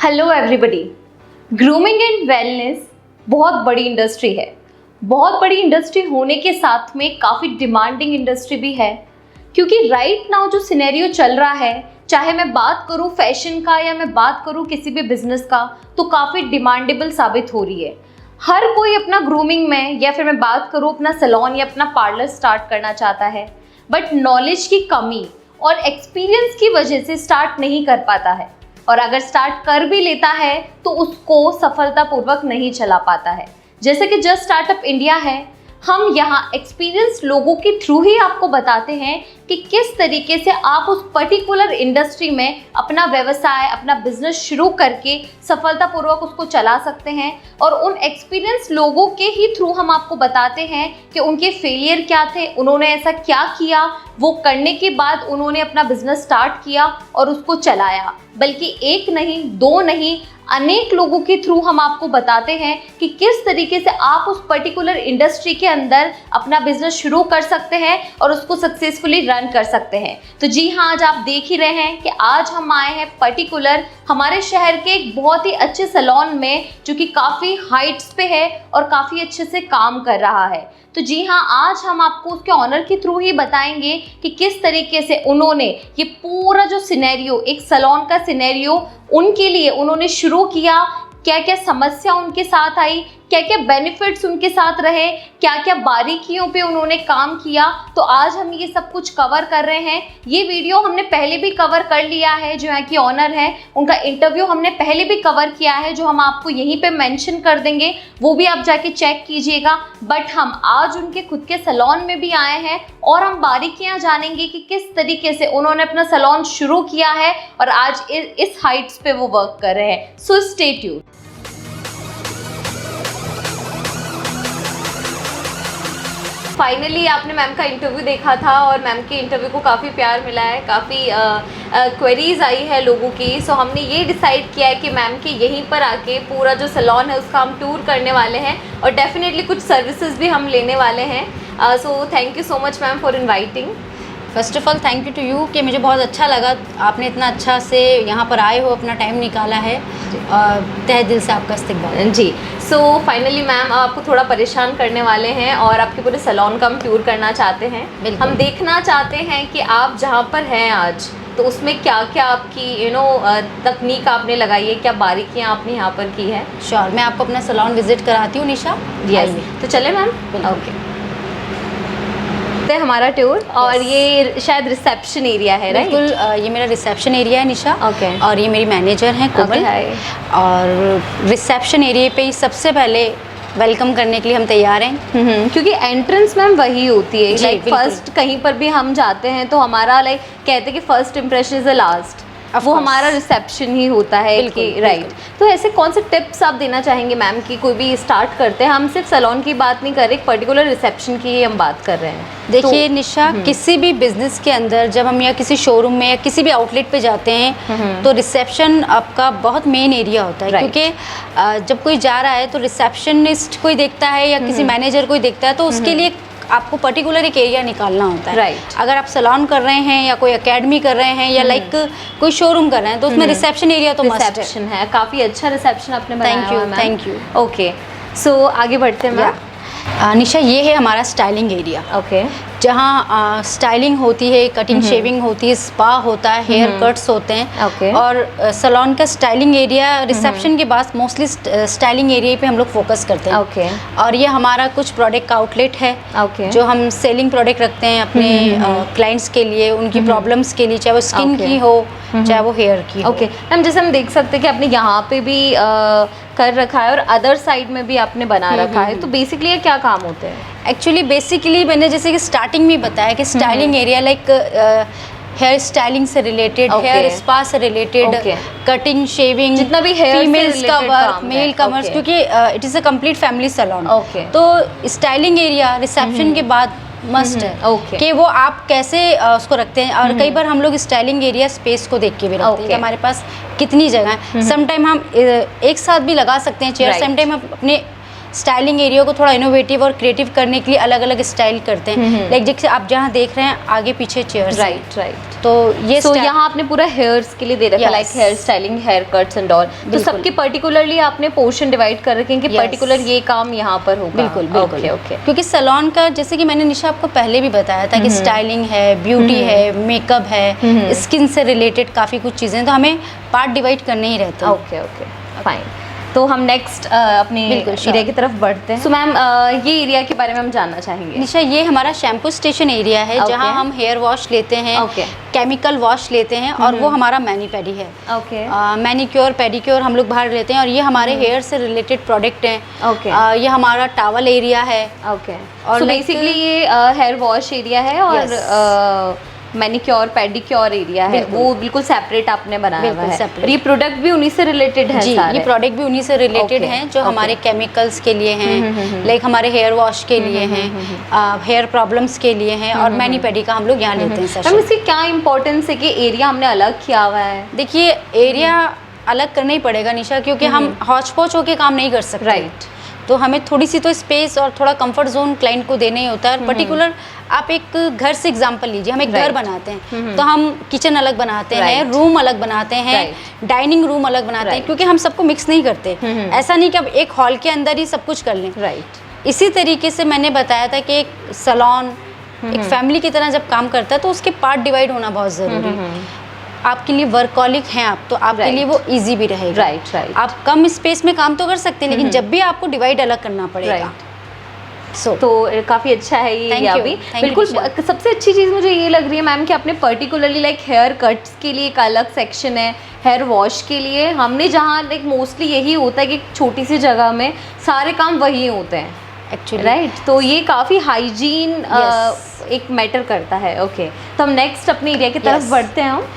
Hello everybody. Grooming and wellness बहुत बड़ी industry है। बहुत बड़ी इंडस्ट्री होने के साथ में काफ़ी डिमांडिंग इंडस्ट्री भी है, क्योंकि राइट नाउ जो सिनेरियो चल रहा है, चाहे मैं बात करूँ फैशन का या मैं बात करूँ किसी भी बिजनेस का, तो काफ़ी डिमांडेबल साबित हो रही है। हर कोई अपना ग्रूमिंग में या फिर मैं बात करूँ अपना सैलून या अपना पार्लर स्टार्ट करना चाहता है, बट नॉलेज की कमी और एक्सपीरियंस की वजह से स्टार्ट नहीं कर पाता है, और अगर स्टार्ट कर भी लेता है तो उसको सफलतापूर्वक नहीं चला पाता है। जैसे कि जस्ट स्टार्टअप इंडिया है, हम यहाँ एक्सपीरियंस लोगों के थ्रू ही आपको बताते हैं कि किस तरीके से आप उस पर्टिकुलर इंडस्ट्री में अपना व्यवसाय, अपना बिजनेस शुरू करके सफलतापूर्वक उसको चला सकते हैं। और उन एक्सपीरियंस लोगों के ही थ्रू हम आपको बताते हैं कि उनके फेलियर क्या थे, उन्होंने ऐसा क्या किया, वो करने के बाद उन्होंने अपना बिजनेस स्टार्ट किया और उसको चलाया। बल्कि एक नहीं, दो नहीं, अनेक लोगों के थ्रू हम आपको बताते हैं कि किस तरीके से आप उस पर्टिकुलर इंडस्ट्री के अंदर अपना बिजनेस शुरू कर सकते हैं और उसको सक्सेसफुली रन कर सकते हैं। तो जी हाँ, आज आप देख ही रहे हैं कि आज हम आए हैं पर्टिकुलर हमारे शहर के एक बहुत ही अच्छे सैलून में, जो कि काफ़ी हाइट्स पे है और काफ़ी अच्छे से काम कर रहा है। तो जी हाँ, आज हम आपको उसके ऑनर के थ्रू ही बताएंगे कि किस तरीके से उन्होंने ये पूरा जो सिनेरियो, एक सैलून का सिनेरियो उनके लिए उन्होंने शुरू किया, क्या क्या समस्या उनके साथ आई, क्या क्या बेनिफिट्स उनके साथ रहे, क्या क्या बारीकियों पे उन्होंने काम किया। तो आज हम ये सब कुछ कवर कर रहे हैं। ये वीडियो हमने पहले भी कवर कर लिया है, जो यहाँ की ऑनर है उनका इंटरव्यू हमने पहले भी कवर किया है, जो हम आपको यहीं पे मेंशन कर देंगे, वो भी आप जाके चेक कीजिएगा। बट हम आज उनके खुद के सैलून में भी आए हैं और हम बारीकियाँ जानेंगे कि किस तरीके से उन्होंने अपना सैलून शुरू किया है और आज इस हाइट्स पे वो वर्क कर रहे हैं। So stay tuned. फाइनली आपने मैम का इंटरव्यू देखा था और मैम के इंटरव्यू को काफ़ी प्यार मिला है, काफ़ी क्वेरीज आई है लोगों की। सो हमने ये डिसाइड किया है कि मैम के यहीं पर आके पूरा जो सैलून है उसका हम टूर करने वाले हैं और डेफिनेटली कुछ सर्विसेज भी हम लेने वाले हैं। So thank you so much ma'am for inviting. First of all thank you to you कि मुझे बहुत अच्छा लगा, आपने इतना अच्छा से यहाँ पर आए हो, अपना टाइम निकाला है, तहे दिल से आपका इस्तकबाल जी। सो फाइनली मैम आपको थोड़ा परेशान करने वाले हैं और आपके पूरे सैलून का हम टूर करना चाहते हैं। हम देखना चाहते हैं कि आप जहाँ पर हैं आज, तो उसमें क्या क्या आपकी तकनीक आपने लगाई है, क्या बारीकियाँ आपने यहाँ पर की है। श्योर, मैं आपको अपना सैलून विजिट कराती हूँ निशा। यस, तो चले मैम। ओके, हमारा टूर। और ये शायद रिसेप्शन एरिया है, राइट? बिल्कुल, ये मेरा रिसेप्शन एरिया है निशा। ओके। और ये मेरी मैनेजर हैं कोमल। और रिसेप्शन एरिया पे ही सबसे पहले वेलकम करने के लिए हम तैयार हैं। क्योंकि एंट्रेंस मैम वही होती है, लाइक फर्स्ट कहीं पर भी हम जाते हैं तो हमारा लाइक कहते हैं कि first impression is the last, वो हमारा रिसेप्शन ही होता है कि राइट। तो ऐसे कौन से टिप्स आप देना चाहेंगे मैम की कोई भी स्टार्ट करते हैं? हम सिर्फ सैलून की बात नहीं कर रहे, एक पर्टिकुलर रिसेप्शन की ही हम बात कर रहे हैं। देखिए निशा, किसी भी बिजनेस के अंदर जब हम या किसी शोरूम में या किसी भी आउटलेट पे जाते हैं तो रिसेप्शन आपका बहुत मेन एरिया होता है। क्योंकि जब कोई जा रहा है तो रिसेप्शनिस्ट कोई देखता है या किसी मैनेजर कोई देखता है, तो उसके लिए आपको पर्टिकुलर एक एरिया निकालना होता है। राइट। अगर आप सैलून कर रहे हैं या कोई एकेडमी कर रहे हैं या लाइक कोई शोरूम कर रहे हैं, तो उसमें रिसेप्शन एरिया तो मस्ट है। काफ़ी अच्छा रिसेप्शन आपने बनाया। Thank you. ओके, सो आगे बढ़ते हैं मैम। निशा, ये है हमारा स्टाइलिंग एरिया। ओके। जहाँ स्टाइलिंग होती है, कटिंग शेविंग होती है, स्पा होता है, हेयर कट्स होते हैं। ओके। और सैलून का स्टाइलिंग एरिया रिसेप्शन के बाद मोस्टली स्टाइलिंग एरिया पे हम लोग फोकस करते हैं। ओके। और ये हमारा कुछ प्रोडक्ट का आउटलेट है। ओके। जो हम सेलिंग प्रोडक्ट रखते हैं अपने क्लाइंट्स के लिए, उनकी प्रॉब्लम्स के लिए, चाहे वो स्किन की हो चाहे वो हेयर की। ओके मैम, जैसे हम देख सकते हैं कि आपने यहाँ पे भी कर रखा है और अदर साइड में भी आपने बना रखा है, तो बेसिकली ये क्या काम होते हैं? एक्चुअली बेसिकली मैंने जैसे कि स्टार्टिंग में बताया कि styling area like hair styling से रिलेटेड, हेयर स्पा से रिलेटेड, कटिंग शेविंग, जितना भी हेयर फीमेल्स का वर्क, मेल का वर्क, क्योंकि it is a complete family salon. तो स्टाइलिंग एरिया रिसेप्शन के बाद मस्ट है कि वो आप कैसे उसको रखते हैं। और कई बार हम लोग स्टाइलिंग एरिया स्पेस को देख के भी रखते हैं कि हमारे पास कितनी जगह है। समटाइम हम एक साथ भी लगा सकते हैं चेयर, समटाइम हम अपने स्टाइलिंग एरिया को थोड़ा इनोवेटिव और क्रिएटिव करने के लिए अलग अलग स्टाइल करते हैं। लाइक जैसे आप जहाँ देख रहे हैं आगे पीछे चेयर्स, राइट राइट। तो ये यहाँ आपने पूरा हेयर्स के लिए दे रखा है, like hair styling, hair cuts and all. तो सबके पर्टिकुलरली आपने पोर्शन डिवाइड कर रखे हैं कि पर्टिकुलर ये काम यहाँ पर होगा। बिल्कुल बिल्कुल। Okay okay. क्योंकि सैलून का जैसे कि मैंने निशा आपको पहले भी बताया था कि स्टाइलिंग है, ब्यूटी है, मेकअप है, स्किन से रिलेटेड काफ़ी कुछ चीज़ें, तो हमें पार्ट डिवाइड करने ही रहते हैं। Okay okay fine. तो हम नेक्स्ट अपने एरिया की तरफ बढ़ते हैं। सो मैम ये एरिया के बारे में हम जानना चाहेंगे। निशा, ये हमारा शैम्पू स्टेशन एरिया है जहाँ हम हेयर वॉश लेते हैं, केमिकल वॉश लेते हैं, और वो हमारा मैनी पेडी है। ओके। मैनीक्योर पेडिक्योर हम लोग बाहर लेते हैं, और ये हमारे हेयर से रिलेटेड प्रोडक्ट हैं। ओके। ये हमारा टॉवल एरिया है। ओके। और बेसिकली ये हेयर वॉश एरिया है और मैनिक्योर पेडिक्योर एरिया है, वो बिल्कुल सेपरेट आपने बनाया हुआ है। और ये प्रोडक्ट भी उन्हीं से रिलेटेड है? जी, ये प्रोडक्ट भी उन्हीं से रिलेटेड हैं जो हमारे केमिकल्स के लिए हैं, लाइक हमारे हेयर वॉश के लिए हैं, हेयर प्रॉब्लम्स के लिए हैं, और मैनी पेडी का हम लोग यहाँ लेते हैं सेशन। मैम इसकी क्या इंपॉर्टेंस है कि एरिया हमने अलग किया हुआ है? देखिए, एरिया अलग करना ही पड़ेगा निशा, क्योंकि हम हौच पौच होके काम नहीं कर सकते। राइट। तो हमें थोड़ी सी तो स्पेस और थोड़ा कंफर्ट जोन क्लाइंट को देना ही होता है। पर्टिकुलर आप एक घर से एग्जांपल लीजिए, हम एक घर बनाते हैं तो हम किचन अलग बनाते हैं, रूम अलग बनाते हैं, डाइनिंग रूम अलग बनाते हैं, क्योंकि हम सबको मिक्स नहीं करते। ऐसा नहीं कि अब एक हॉल के अंदर ही सब कुछ कर लें। राइट। इसी तरीके से मैंने बताया था कि एक सैलून एक फैमिली की तरह जब काम करता है तो उसके पार्ट डिवाइड होना बहुत ज़रूरी है। आपके लिए वर्कॉलिक हैं आप, तो आपके लिए वो इजी भी रहेगा। Right right. आप कम स्पेस में काम तो कर सकते हैं, लेकिन जब भी आपको डिवाइड अलग करना पड़ेगा। तो काफ़ी अच्छा है ये एरिया भी। बिल्कुल। सबसे अच्छी चीज़ मुझे ये लग रही है मैम कि आपने पर्टिकुलरली लाइक हेयर कट्स के लिए एक अलग सेक्शन है, हेयर वॉश के लिए हमने, जहाँ लाइक मोस्टली यही होता है कि छोटी सी जगह में सारे काम वही होते हैं एक्चुअली, राइट। तो ये काफ़ी हाइजीन एक मैटर करता है। ओके। तो हम नेक्स्ट अपने एरिया की तरफ बढ़ते हैं। हम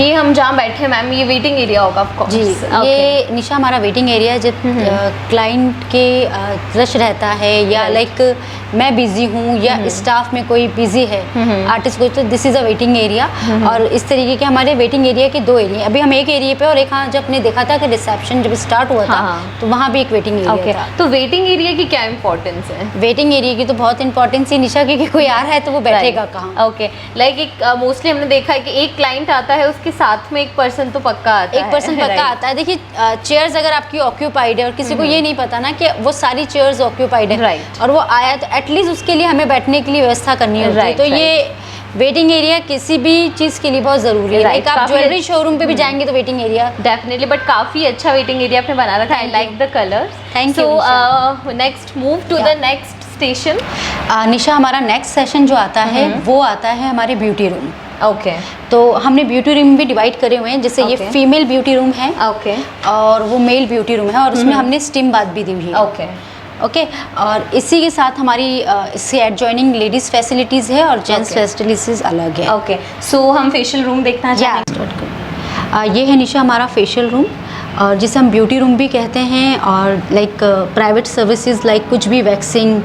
ये हम जहाँ बैठे हैं मैम, ये वेटिंग एरिया होगा ऑफ कोर्स। जी, ये निशा हमारा वेटिंग एरिया है। जब क्लाइंट के रश रहता है या लाइक मैं बिजी हूँ या स्टाफ में कोई बिजी है, आर्टिस्ट कोई, तो this is a waiting area. और इस तरीके के हमारे वेटिंग एरिया के दो एरिया, अभी हम एक एरिया पे, और एक हाँ जब हमने देखा था कि रिसेप्शन जब स्टार्ट हुआ था तो वहाँ भी एक वेटिंग एरिया था। तो वेटिंग एरिया की क्या इंपॉर्टेंस है? वेटिंग एरिया की तो बहुत इंपॉर्टेंस है निशा, क्योंकि कोई आ रहा है तो वो बैठेगा कहाँ। ओके। लाइक एक मोस्टली हमने देखा है कि एक क्लाइंट आता है, उसके साथ में एक पर्सन तो पक्का आता है। एक पर्सन पक्का आता है। देखिए, चेयर्स अगर आपकी ऑक्यूपाइड है और किसी को ये नहीं पता ना कि वो सारी चेयर्स ऑक्यूपाइड है, और वो आया, तो एटलीस्ट उसके लिए हमें बैठने के लिए व्यवस्था करनी होती है। तो ये वेटिंग एरिया किसी भी चीज़ के लिए बहुत ज़रूरी है। लाइक आप ज्वेलरी शोरूम पे भी जाएंगे तो वेटिंग एरिया डेफिनेटली, बट काफ़ी अच्छा वेटिंग एरिया आपने बना रखा है। I like the colours. Thank you. So next move to the next station. Nisha, हमारा नेक्स्ट सेशन जो आता है वो आता है हमारे ब्यूटी रूम। ओके। तो हमने ब्यूटी रूम भी डिवाइड करे हुए हैं, जैसे ये फीमेल ब्यूटी रूम है और वो मेल ब्यूटी रूम है, और उसमें हमने स्टीम बाथ भी दी हुई है। ओके। और इसी के साथ हमारी इससे एडजॉइनिंग लेडीज़ फैसिलिटीज़ है और जेंट्स फैसिलिटीज़ अलग है। ओके। सो हम फेशियल रूम देखना चाहेंगे। ये है निशा हमारा फेशियल रूम, और जिसे हम ब्यूटी रूम भी कहते हैं, और लाइक प्राइवेट सर्विसेज लाइक कुछ भी वैक्सिंग,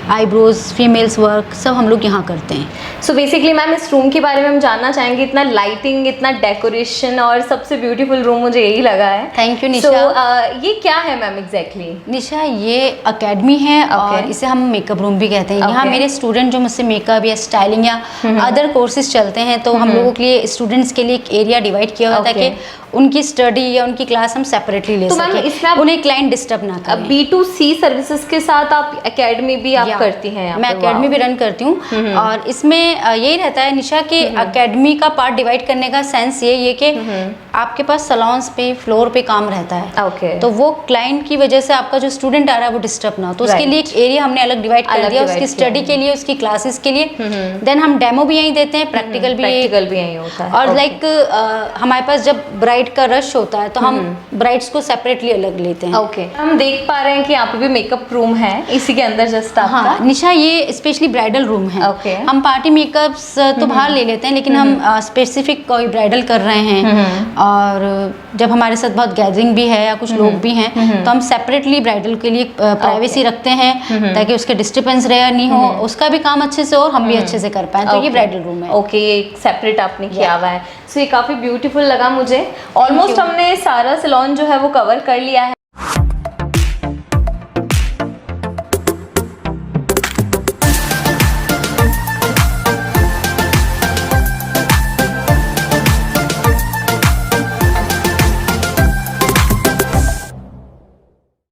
आईब्रोज, फीमेल्स वर्क, सब हम लोग यहाँ करते हैं। सो बेसिकली मैम इस रूम के बारे में हम जानना चाहेंगे। इतना लाइटिंग, इतना डेकोरेशन, और सबसे ब्यूटीफुल रूम मुझे यही लगा है। थैंक यू निशा। ये क्या है मैम एग्जैक्टली? निशा, ये अकेडमी है और इसे हम मेकअप रूम भी कहते हैं। यहाँ मेरे स्टूडेंट जो मुझसे मेकअप या स्टाइलिंग या अदर कोर्सेज चलते हैं, तो हम लोगों के लिए, स्टूडेंट्स के लिए एक एरिया डिवाइड किया हुआ था कि उनकी स्टडी या उनकी क्लास हम सेपरेटली ले सकें। तो इसमें उन्हें क्लाइंट डिस्टर्ब ना करें। B2C सर्विसेज के साथ आप एकेडमी भी आप करती हैं? मैं एकेडमी भी रन करती हूँ, और इसमें यही रहता है निशा कि एकेडमी का पार्ट डिवाइड करने का सेंस ये कि आपके पास सैलून्स पे फ्लोर पे काम रहता है। तो वो क्लाइंट की वजह से आपका जो स्टूडेंट आ रहा है वो डिस्टर्ब ना हो, तो उसके लिए एक एरिया हमने अलग डिवाइड कर दिया, उसकी स्टडी के लिए, उसकी क्लासेस के लिए। देन हम डेमो भी यहीं देते हैं, प्रैक्टिकल भी यहीं होता है। और लाइक हमारे पास जब ब्राइड का रश होता है तो हम ब्राइड्स को सेपरेटली अलग लेते हैं। ओके। हम देख पा रहे हैं कि यहाँ पे भी मेकअप रूम है इसी के अंदर जस्ट आपका। हाँ निशा, ये स्पेशली ब्राइडल रूम है। ओके। हम पार्टी मेकअप्स तो बाहर ले लेते हैं, लेकिन हम स्पेसिफिक कोई ब्राइडल कर रहे हैं, और जब हमारे साथ बहुत गैदरिंग भी है या कुछ लोग भी हैं, तो हम सेपरेटली ब्राइडल के लिए प्राइवेसी रखते हैं, ताकि उसके डिस्टर्बेंस रहे नहीं हो, उसका भी काम अच्छे से और हम भी अच्छे से कर पाए। तो ये ब्राइडल रूम है। ओके, ये सेपरेट आपने किया हुआ है। सो ये काफ़ी ब्यूटीफुल लगा मुझे। ऑलमोस्ट हमने सारा सैलून जो है वो कवर कर लिया है।